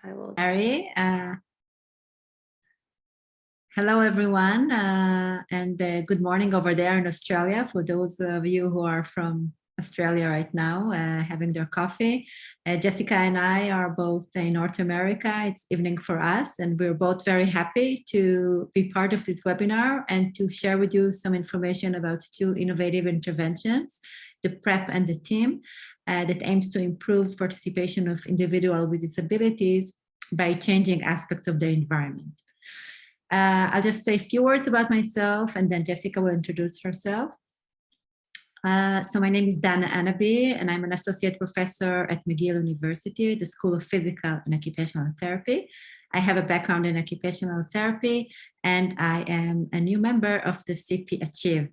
I will. Mary, hello everyone, and good morning over there in Australia for those of you who are from Australia right now, having their coffee. Jessica and I are both in North America. It's evening for us, and we're both very happy to be part of this webinar and to share with you some information about two innovative interventions, the PrEP and the TEAM, that aims to improve participation of individuals with disabilities by changing aspects of their environment. I'll just say a few words about myself, and then Jessica will introduce herself. So my name is Dana Anaby, and I'm an associate professor at McGill University, the School of Physical and Occupational Therapy. I have a background in occupational therapy, and I am a new member of the CIHR.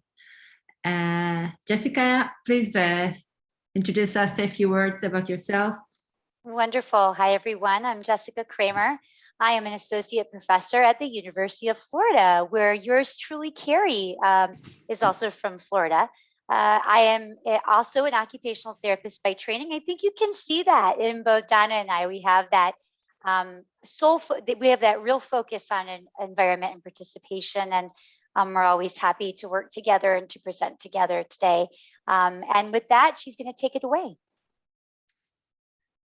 Jessica, please introduce us, say a few words about yourself. Wonderful. Hi, everyone. I'm Jessica Kramer. I am an associate professor at the University of Florida, where yours truly, Carrie, is also from Florida. I am also an occupational therapist by training. I think you can see that in both Dana and I. We have that we have that real focus on environment and participation, and we're always happy to work together and to present together today. And with that, she's going to take it away.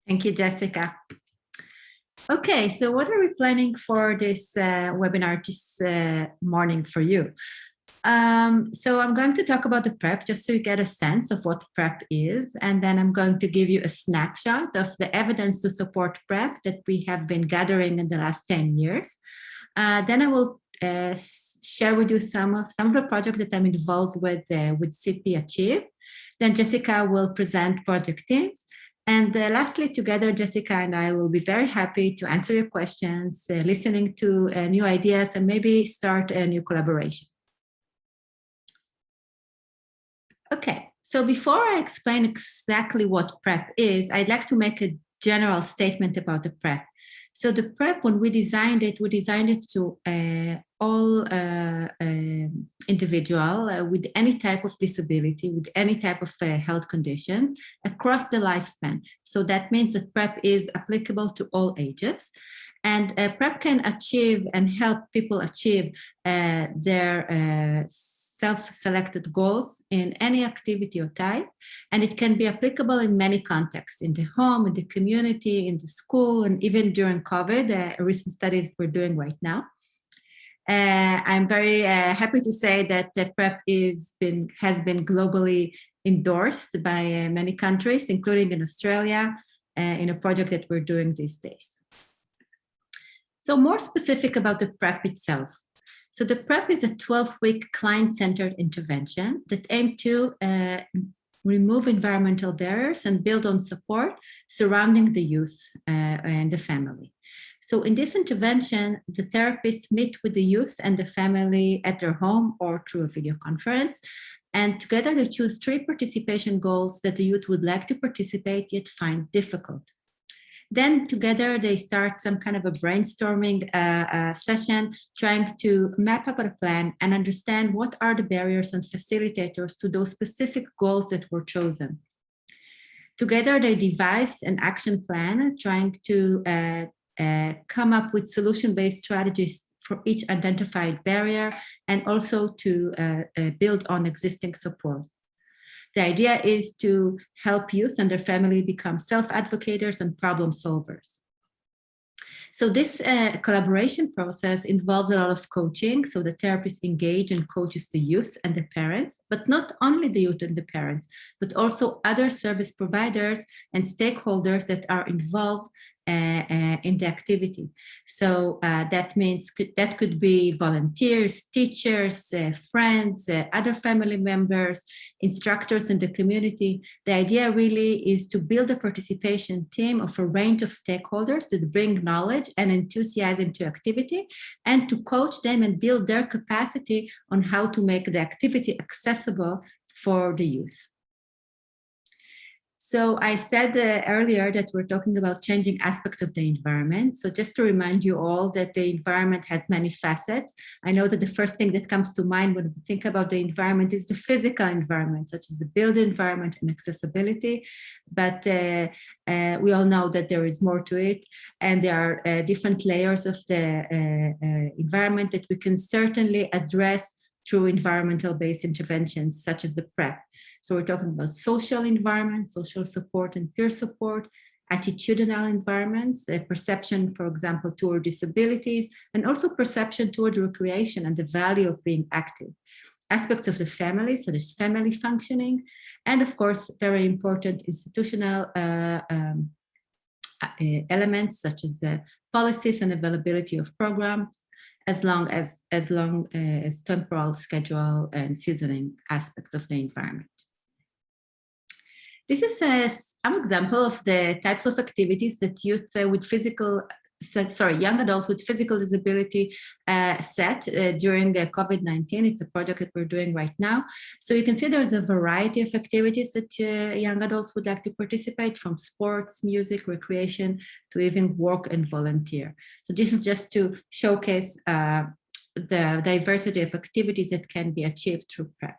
Thank you, Jessica. Okay, so what are we planning for this webinar this morning for you? So I'm going to talk about the PrEP just so you get a sense of what PrEP is, and then I'm going to give you a snapshot of the evidence to support PrEP that we have been gathering in the last 10 years. Then I will share with you some of the projects that I'm involved with CIHR. Then Jessica will present project teams. And lastly, together, Jessica and I will be very happy to answer your questions, listening to new ideas, and maybe start a new collaboration. Okay, so before I explain exactly what PrEP is, I'd like to make a general statement about the PrEP. So the PrEP, when we designed it to all individual with any type of disability, with any type of health conditions across the lifespan. So that means that PrEP is applicable to all ages. And PrEP can achieve and help people achieve their self-selected goals in any activity or type, and it can be applicable in many contexts, in the home, in the community, in the school, and even during COVID, a recent study that we're doing right now. I'm very happy to say that the PrEP has been globally endorsed by many countries, including in Australia, in a project that we're doing these days. So more specific about the PrEP itself. So the PrEP is a 12-week client-centered intervention that aims to remove environmental barriers and build on support surrounding the youth and the family. So in this intervention, the therapists meet with the youth and the family at their home or through a video conference. And together they choose 3 participation goals that the youth would like to participate yet find difficult. Then together they start some kind of a brainstorming session, trying to map up a plan and understand what are the barriers and facilitators to those specific goals that were chosen. Together they devise an action plan, trying to come up with solution-based strategies for each identified barrier and also to build on existing support. The idea is to help youth and their family become self-advocators and problem solvers. So this collaboration process involves a lot of coaching. So the therapist engage and coaches the youth and the parents, but not only the youth and the parents, but also other service providers and stakeholders that are involved in the activity. So that means that could be volunteers, teachers, friends, other family members, instructors in the community. The idea really is to build a participation team of a range of stakeholders that bring knowledge and enthusiasm to activity, and to coach them and build their capacity on how to make the activity accessible for the youth. So I said earlier that we're talking about changing aspects of the environment. So just to remind you all that the environment has many facets. I know that the first thing that comes to mind when we think about the environment is the physical environment, such as the built environment and accessibility. But we all know that there is more to it. And there are different layers of the environment that we can certainly address through environmental-based interventions, such as the PrEP. So we're talking about social environment, social support and peer support, attitudinal environments, perception, for example, toward disabilities, and also perception toward recreation and the value of being active. Aspects of the family, so there's family functioning, and of course, very important institutional elements such as the policies and availability of programs, as long as temporal, schedule, and seasoning aspects of the environment. This is some example of the types of activities that youth young adults with physical disability set during COVID-19. It's a project that we're doing right now. So you can see there's a variety of activities that young adults would like to participate, from sports, music, recreation, to even work and volunteer. So this is just to showcase the diversity of activities that can be achieved through PrEP.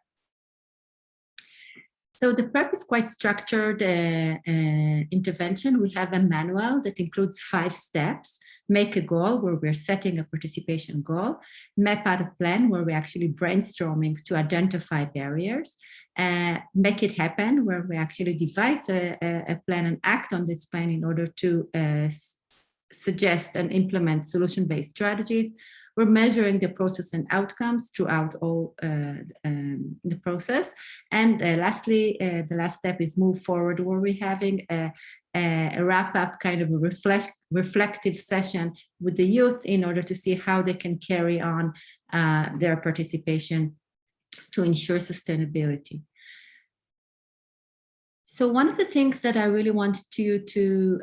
So the PrEP is quite structured intervention. We have a manual that includes 5 steps. Make a goal, where we're setting a participation goal. Map out a plan, where we're actually brainstorming to identify barriers. Make it happen, where we actually devise a plan and act on this plan in order to suggest and implement solution-based strategies. We're measuring the process and outcomes throughout all the process. And lastly, the last step is move forward, where we're having a wrap-up, kind of a reflective session with the youth in order to see how they can carry on their participation to ensure sustainability. So one of the things that I really want you to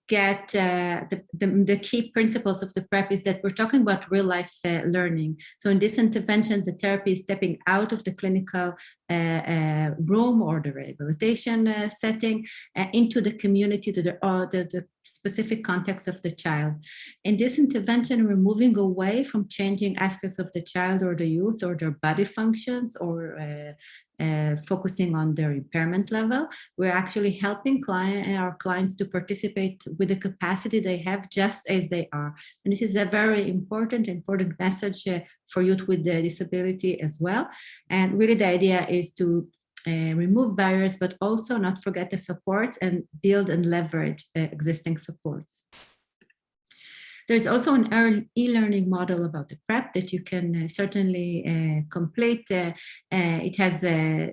get the key principles of the PrEP is that we're talking about real life learning. So in this intervention, the therapy is stepping out of the clinical room or the rehabilitation setting into the community, to the specific context of the child. In this intervention, we're moving away from changing aspects of the child or the youth or their body functions or focusing on their impairment level. We're actually helping our clients to participate with the capacity they have just as they are. And this is a very important message for youth with the disability as well. And really the idea is to remove barriers, but also not forget the supports and build and leverage existing supports. There's also an e-learning model about the PrEP that you can certainly complete. It has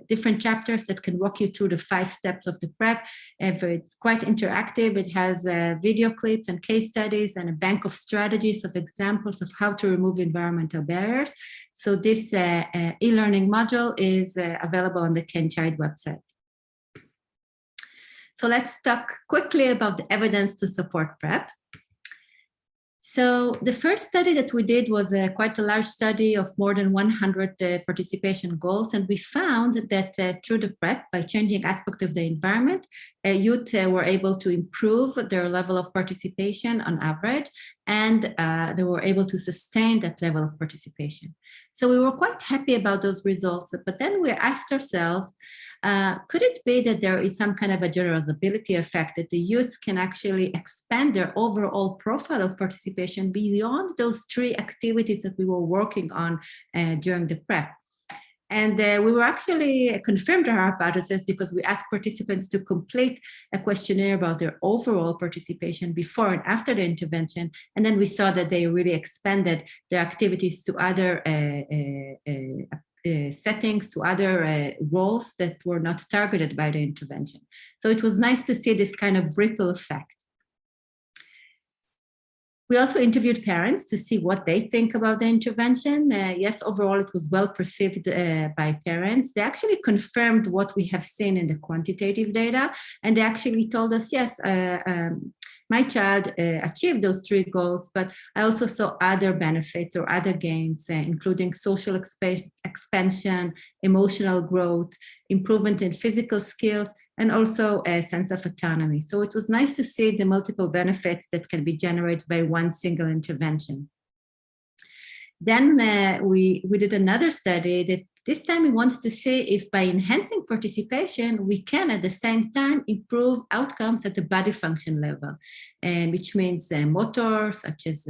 different chapters that can walk you through the 5 steps of the PrEP. It's quite interactive. It has video clips and case studies and a bank of strategies of examples of how to remove environmental barriers. So this e-learning module is available on the CIHR website. So let's talk quickly about the evidence to support PrEP. So the first study that we did was quite a large study of more than 100 participation goals. And we found that through the PrEP, by changing aspects of the environment, youth were able to improve their level of participation on average, and they were able to sustain that level of participation. So we were quite happy about those results, but then we asked ourselves, could it be that there is some kind of a generalizability effect, that the youth can actually expand their overall profile of participation beyond those 3 activities that we were working on during the PrEP? And we were actually confirmed our hypothesis because we asked participants to complete a questionnaire about their overall participation before and after the intervention. And then we saw that they really expanded their activities to other settings, to other roles that were not targeted by the intervention. So it was nice to see this kind of ripple effect. We also interviewed parents to see what they think about the intervention. Yes, overall, it was well perceived by parents. They actually confirmed what we have seen in the quantitative data. And they actually told us, yes, my child achieved those 3 goals, but I also saw other benefits or other gains, including social expansion, emotional growth, improvement in physical skills, and also a sense of autonomy. So it was nice to see the multiple benefits that can be generated by one single intervention. Then we did another study that this time we wanted to see if by enhancing participation, we can at the same time improve outcomes at the body function level, which means motor, such as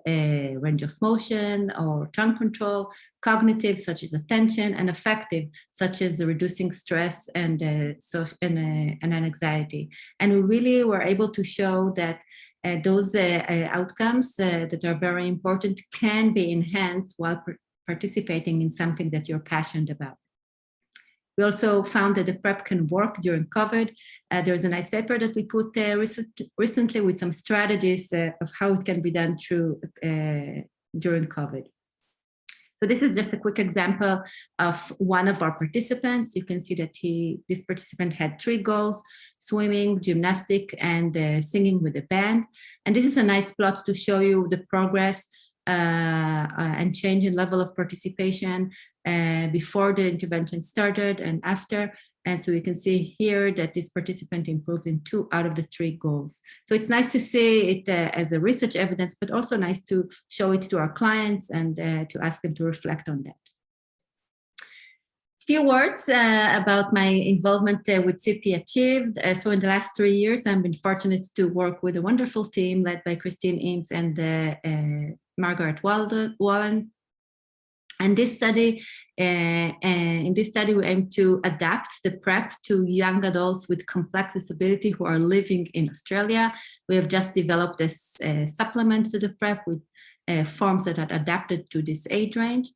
range of motion or tongue control, cognitive, such as attention, and affective, such as reducing stress and anxiety. And we really were able to show that those outcomes that are very important can be enhanced while participating in something that you're passionate about. We also found that the PrEP can work during COVID. There's a nice paper that we put recently with some strategies of how it can be done through during COVID. So this is just a quick example of one of our participants. You can see that this participant had 3 goals: swimming, gymnastic, and singing with a band. And this is a nice plot to show you the progress and change in level of participation before the intervention started and after. And so you can see here that this participant improved in 2 out of the 3 goals. So it's nice to see it as a research evidence, but also nice to show it to our clients and to ask them to reflect on that. Few words about my involvement with CP Achieved. So in the last 3 years, I've been fortunate to work with a wonderful team led by Christine Eames and Margaret Wallen. And this study, in this study, we aim to adapt the PrEP to young adults with complex disability who are living in Australia. We have just developed this supplement to the PrEP with forms that are adapted to this age range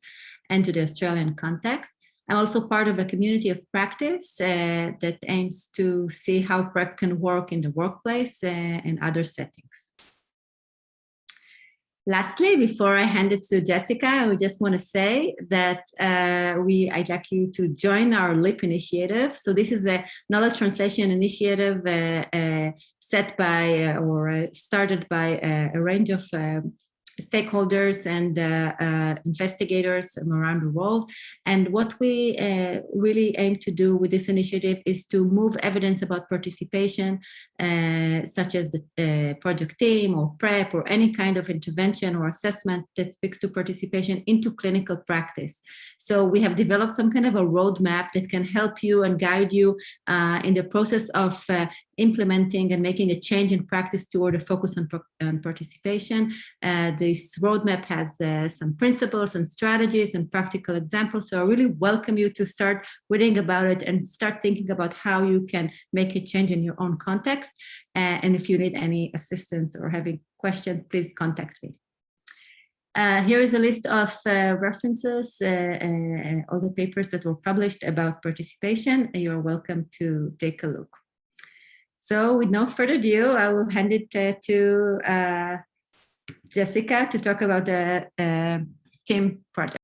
and to the Australian context. I'm also part of a community of practice that aims to see how PrEP can work in the workplace and other settings. Lastly, before I hand it to Jessica, I would just want to say that I'd like you to join our LEAP initiative. So this is a knowledge translation initiative set by or started by a range of stakeholders and investigators around the world. And what we really aim to do with this initiative is to move evidence about participation, such as the project team or PrEP or any kind of intervention or assessment that speaks to participation into clinical practice. So we have developed some kind of a roadmap that can help you and guide you in the process of implementing and making a change in practice toward a focus on participation. This roadmap has some principles and strategies and practical examples. So I really welcome you to start reading about it and start thinking about how you can make a change in your own context. And if you need any assistance or having questions, please contact me. Here is a list of references, all the papers that were published about participation. You're welcome to take a look. So with no further ado, I will hand it to Jessica to talk about the team project.